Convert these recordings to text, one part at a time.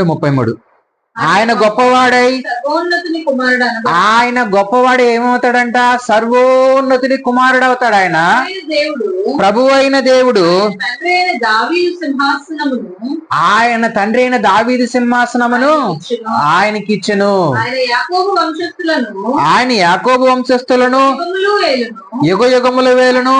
33 ఆయన గొప్పవాడై ఆయన గొప్పవాడు ఏమవుతాడంట? సర్వోన్నతుని కుమారుడు అవుతాడు. ఆయన ప్రభు అయిన దేవుడు ఆయన తండ్రి అయిన దావీదు సింహాసనమును ఆయనకిచ్చెను. ఆయన యాకోబు వంశస్థులను యుగ యుగముల వేలును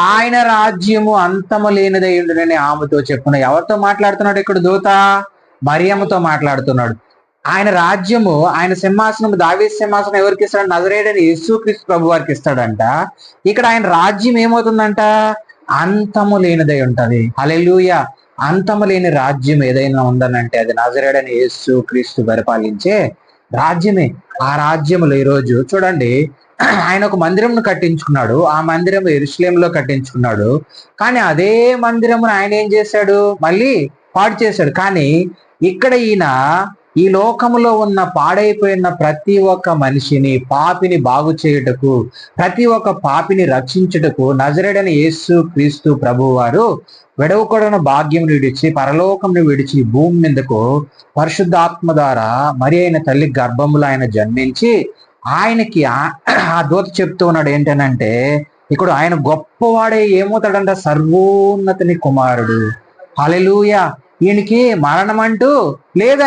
ఆయన రాజ్యము అంతము లేనిదై ఉండునని ఆమెతో చెప్పును. ఎవరితో మాట్లాడుతున్నాడు ఇక్కడ దూత? మరియమ్మతో మాట్లాడుతున్నాడు. ఆయన రాజ్యము, ఆయన సింహాసనం, దావీదు సింహాసనం ఎవరికి ఇస్తాడు? నజరేయుడైన యేసుక్రీస్తు ప్రభు వారికి ఇస్తాడంట. ఇక్కడ ఆయన రాజ్యం ఏమవుతుందంట? అంతము లేనిదై ఉంటది. హల్లెలూయా. అంతము లేని రాజ్యం ఏదైనా ఉందనంటే అది నజరేయుడైన యేసుక్రీస్తు పరిపాలించే రాజ్యమే. ఆ రాజ్యములో ఈరోజు చూడండి, ఆయన ఒక మందిరంను కట్టించుకున్నాడు. ఆ మందిరం యెరూషలేములో కట్టించుకున్నాడు. కానీ అదే మందిరమును ఆయన ఏం చేశాడు? మళ్ళీ పాడు చేశాడు. కానీ ఇక్కడ ఈయన ఈ లోకములో ఉన్న పాడైపోయిన ప్రతి ఒక్క మనిషిని, పాపిని బాగు చేయుటకు, ప్రతి ఒక్క పాపిని రక్షించుటకు నజరేయుడైన యేసు క్రీస్తు ప్రభు వారు విడవకూడని భాగ్యం విడిచి, పరలోకం విడిచి భూమి మీదకు పరిశుద్ధాత్మ ద్వారా మరి అయిన తల్లి గర్భములో ఆయన జన్మించి ఆయనకి ఆ దూత చెప్తూ ఉన్నాడు ఏంటనంటే, ఇక్కడ ఆయన గొప్పవాడే ఏమవుతాడంట? సర్వోన్నతుని కుమారుడు. హల్లెలూయా. ఈయనకి మరణం అంటూ లేదు.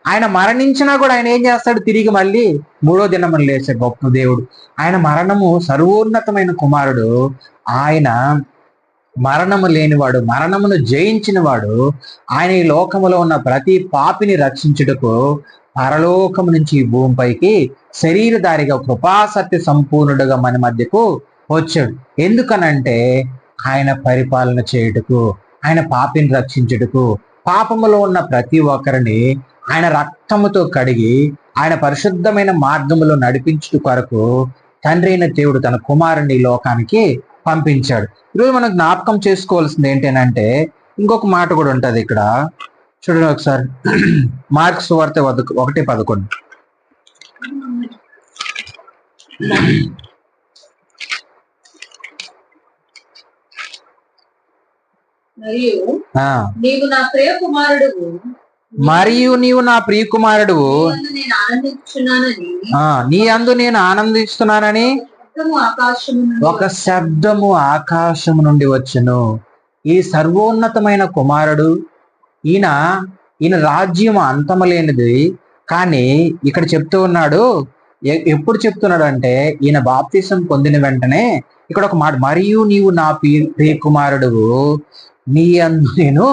ఆయన మరణించినా కూడా ఆయన ఏం చేస్తాడు? తిరిగి మళ్ళీ 3వ దినమున లేచే గొప్ప దేవుడు. ఆయన మరణము సర్వోన్నతమైన కుమారుడు. ఆయన మరణము లేనివాడు, మరణమును జయించిన వాడు. ఆయన ఈ లోకములో ఉన్న ప్రతి పాపిని రక్షించుటకు పరలోకము నుంచి ఈ భూమిపైకి శరీరధారిగా కృపాసత్య సంపూర్ణుడుగా మన మధ్యకు వచ్చాడు. ఎందుకనంటే ఆయన పరిపాలన చేయుటకు, ఆయన పాపిని రక్షించుటకు, పాపములో ఉన్న ప్రతి ఒక్కరిని ఆయన రక్తముతో కడిగి ఆయన పరిశుద్ధమైన మార్గములో నడిపించుట కొరకు తండ్రి అయిన దేవుడు తన కుమారుని లోకానికి పంపించాడు. ఈరోజు మనం జ్ఞాపకం చేసుకోవాల్సింది ఏంటంటే ఇంకొక మాట కూడా ఉంటది ఇక్కడ. చూడండి ఒకసారి, మార్కు సువార్త 1:11. మరియు నీవు నా ప్రియ కుమారుడు, నీ అందు నేను ఆనందిస్తున్నానని ఒక శబ్దము ఆకాశము నుండి వచ్చును. ఈ సర్వోన్నతమైన కుమారుడు, ఈయన రాజ్యం అంతమలేనిది. కానీ ఇక్కడ చెప్తూ ఉన్నాడు, ఎప్పుడు చెప్తున్నాడు అంటే ఈయన బాప్తిసం పొందిన వెంటనే ఇక్కడ ఒక మాట, మరియు నీవు నా ప్రియ కుమారుడు, నీ అందు నేను